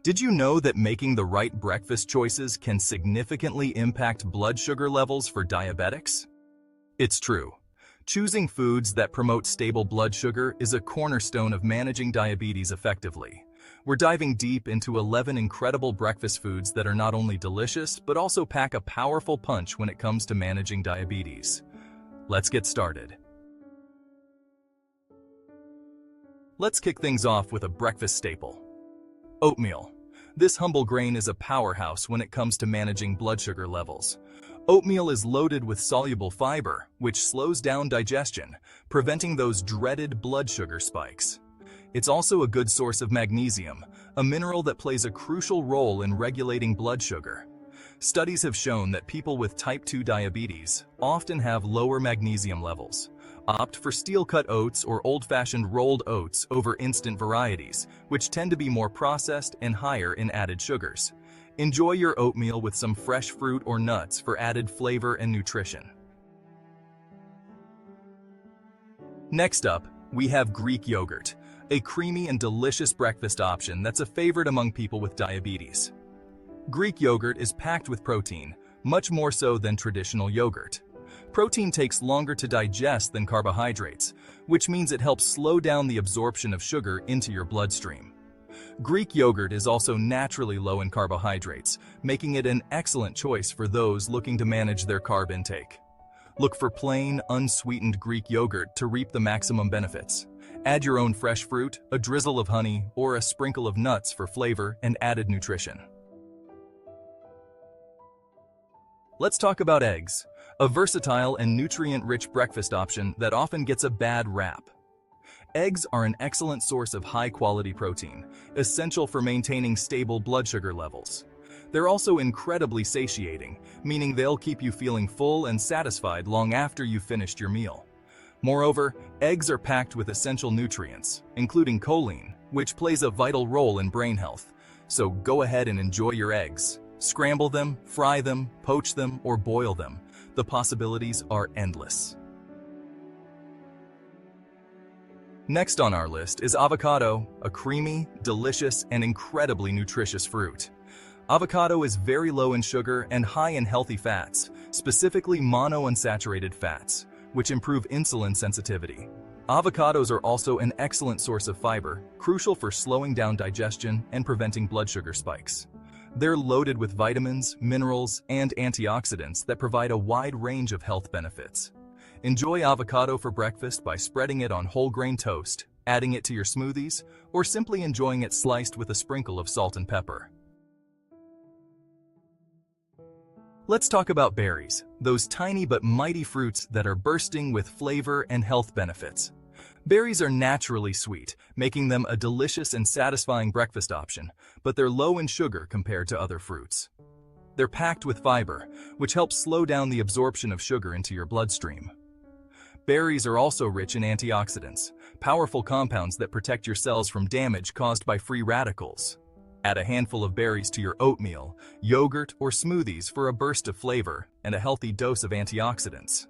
Did you know that making the right breakfast choices can significantly impact blood sugar levels for diabetics? It's true. Choosing foods that promote stable blood sugar is a cornerstone of managing diabetes effectively. We're diving deep into 11 incredible breakfast foods that are not only delicious, but also pack a powerful punch when it comes to managing diabetes. Let's get started. Let's kick things off with a breakfast staple. Oatmeal. This humble grain is a powerhouse when it comes to managing blood sugar levels. Oatmeal is loaded with soluble fiber, which slows down digestion, preventing those dreaded blood sugar spikes. It's also a good source of magnesium, a mineral that plays a crucial role in regulating blood sugar. Studies have shown that people with type 2 diabetes often have lower magnesium levels. Opt for steel-cut oats or old-fashioned rolled oats over instant varieties, which tend to be more processed and higher in added sugars. Enjoy your oatmeal with some fresh fruit or nuts for added flavor and nutrition. Next up, we have Greek yogurt, a creamy and delicious breakfast option that's a favorite among people with diabetes. Greek yogurt is packed with protein, much more so than traditional yogurt. Protein takes longer to digest than carbohydrates, which means it helps slow down the absorption of sugar into your bloodstream. Greek yogurt is also naturally low in carbohydrates, making it an excellent choice for those looking to manage their carb intake. Look for plain, unsweetened Greek yogurt to reap the maximum benefits. Add your own fresh fruit, a drizzle of honey, or a sprinkle of nuts for flavor and added nutrition. Let's talk about eggs, a versatile and nutrient-rich breakfast option that often gets a bad rap. Eggs are an excellent source of high-quality protein, essential for maintaining stable blood sugar levels. They're also incredibly satiating, meaning they'll keep you feeling full and satisfied long after you've finished your meal. Moreover, eggs are packed with essential nutrients, including choline, which plays a vital role in brain health. So go ahead and enjoy your eggs. Scramble them, fry them, poach them, or boil them. The possibilities are endless. Next on our list is avocado, a creamy, delicious, and incredibly nutritious fruit. Avocado is very low in sugar and high in healthy fats, specifically monounsaturated fats, which improve insulin sensitivity. Avocados are also an excellent source of fiber, crucial for slowing down digestion and preventing blood sugar spikes. They're loaded with vitamins, minerals, and antioxidants that provide a wide range of health benefits. Enjoy avocado for breakfast by spreading it on whole grain toast, adding it to your smoothies, or simply enjoying it sliced with a sprinkle of salt and pepper. Let's talk about berries, those tiny but mighty fruits that are bursting with flavor and health benefits. Berries are naturally sweet, making them a delicious and satisfying breakfast option, but they're low in sugar compared to other fruits. They're packed with fiber, which helps slow down the absorption of sugar into your bloodstream. Berries are also rich in antioxidants, powerful compounds that protect your cells from damage caused by free radicals. Add a handful of berries to your oatmeal, yogurt, or smoothies for a burst of flavor and a healthy dose of antioxidants.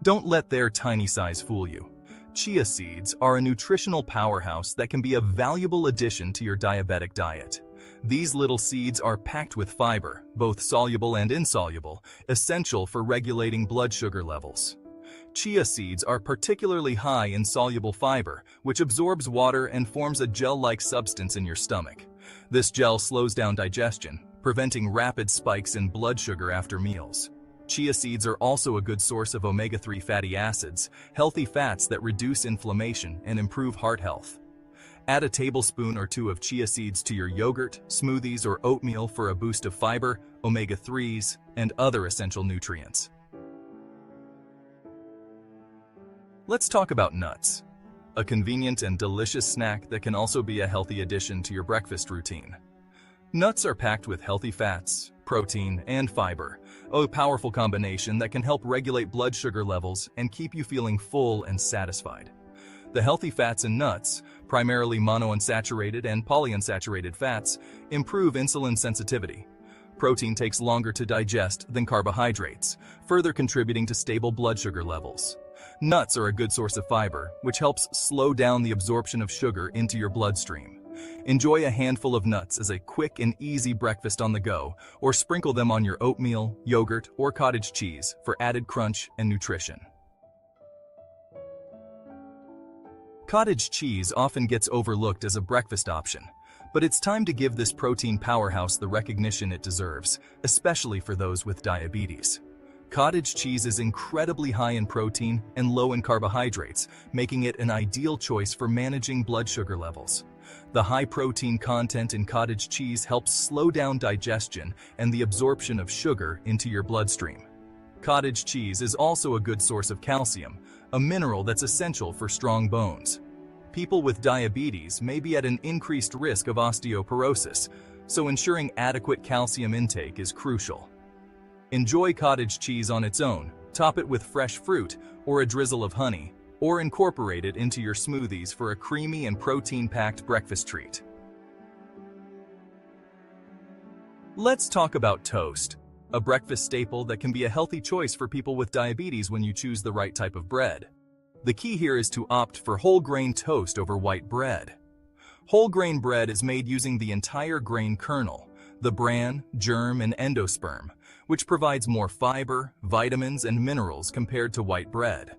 Don't let their tiny size fool you. Chia seeds are a nutritional powerhouse that can be a valuable addition to your diabetic diet. These little seeds are packed with fiber, both soluble and insoluble, essential for regulating blood sugar levels. Chia seeds are particularly high in soluble fiber, which absorbs water and forms a gel-like substance in your stomach. This gel slows down digestion, preventing rapid spikes in blood sugar after meals. Chia seeds are also a good source of omega-3 fatty acids, healthy fats that reduce inflammation and improve heart health. Add a tablespoon or two of chia seeds to your yogurt, smoothies, or oatmeal for a boost of fiber, omega-3s, and other essential nutrients. Let's talk about nuts, a convenient and delicious snack that can also be a healthy addition to your breakfast routine. Nuts are packed with healthy fats, protein, and fiber, a powerful combination that can help regulate blood sugar levels and keep you feeling full and satisfied. The healthy fats in nuts, primarily monounsaturated and polyunsaturated fats, improve insulin sensitivity. Protein takes longer to digest than carbohydrates, further contributing to stable blood sugar levels. Nuts are a good source of fiber, which helps slow down the absorption of sugar into your bloodstream. Enjoy a handful of nuts as a quick and easy breakfast on the go, or sprinkle them on your oatmeal, yogurt, or cottage cheese for added crunch and nutrition. Cottage cheese often gets overlooked as a breakfast option, but it's time to give this protein powerhouse the recognition it deserves, especially for those with diabetes. Cottage cheese is incredibly high in protein and low in carbohydrates, making it an ideal choice for managing blood sugar levels. The high protein content in cottage cheese helps slow down digestion and the absorption of sugar into your bloodstream. Cottage cheese is also a good source of calcium, a mineral that's essential for strong bones. People with diabetes may be at an increased risk of osteoporosis, so ensuring adequate calcium intake is crucial. Enjoy cottage cheese on its own, top it with fresh fruit or a drizzle of honey, or incorporate it into your smoothies for a creamy and protein-packed breakfast treat. Let's talk about toast, a breakfast staple that can be a healthy choice for people with diabetes when you choose the right type of bread. The key here is to opt for whole grain toast over white bread. Whole grain bread is made using the entire grain kernel, the bran, germ, and endosperm, which provides more fiber, vitamins, and minerals compared to white bread.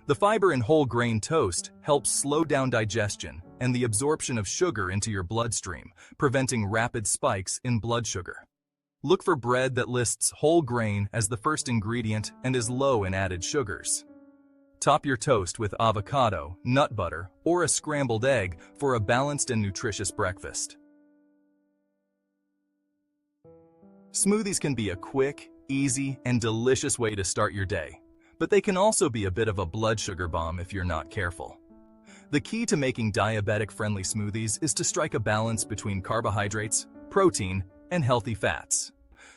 The fiber in whole grain toast helps slow down digestion and the absorption of sugar into your bloodstream, preventing rapid spikes in blood sugar. Look for bread that lists whole grain as the first ingredient and is low in added sugars. Top your toast with avocado, nut butter, or a scrambled egg for a balanced and nutritious breakfast. Smoothies can be a quick, easy, and delicious way to start your day, but they can also be a bit of a blood sugar bomb if you're not careful. The key to making diabetic-friendly smoothies is to strike a balance between carbohydrates, protein, and healthy fats.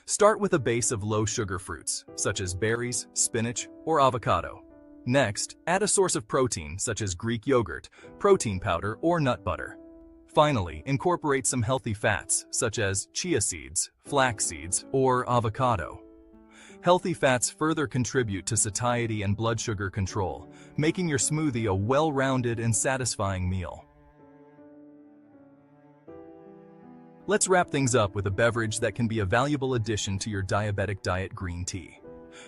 Start with a base of low-sugar fruits, such as berries, spinach, or avocado. Next, add a source of protein, such as Greek yogurt, protein powder, or nut butter. Finally, incorporate some healthy fats, such as chia seeds, flax seeds, or avocado. Healthy fats further contribute to satiety and blood sugar control, making your smoothie a well-rounded and satisfying meal. Let's wrap things up with a beverage that can be a valuable addition to your diabetic diet: green tea.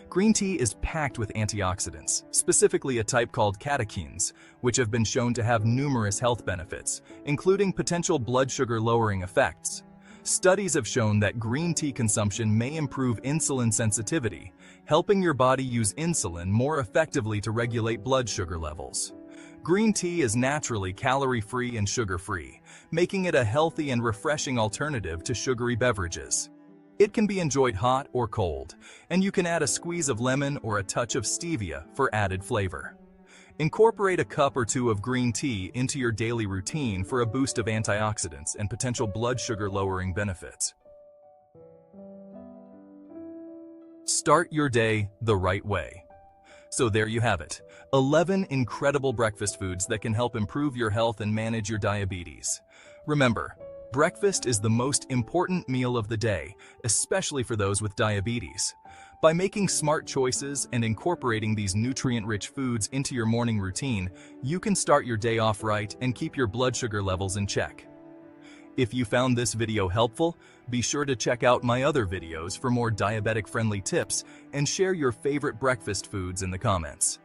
Green tea is packed with antioxidants, specifically a type called catechins, which have been shown to have numerous health benefits, including potential blood sugar-lowering effects. Studies have shown that green tea consumption may improve insulin sensitivity, helping your body use insulin more effectively to regulate blood sugar levels. Green tea is naturally calorie-free and sugar-free, making it a healthy and refreshing alternative to sugary beverages. It can be enjoyed hot or cold, and you can add a squeeze of lemon or a touch of stevia for added flavor. Incorporate a cup or two of green tea into your daily routine for a boost of antioxidants and potential blood sugar-lowering benefits. Start your day the right way. So there you have it, 11 incredible breakfast foods that can help improve your health and manage your diabetes. Remember, breakfast is the most important meal of the day, especially for those with diabetes. By making smart choices and incorporating these nutrient-rich foods into your morning routine, you can start your day off right and keep your blood sugar levels in check. If you found this video helpful, be sure to check out my other videos for more diabetic-friendly tips and share your favorite breakfast foods in the comments.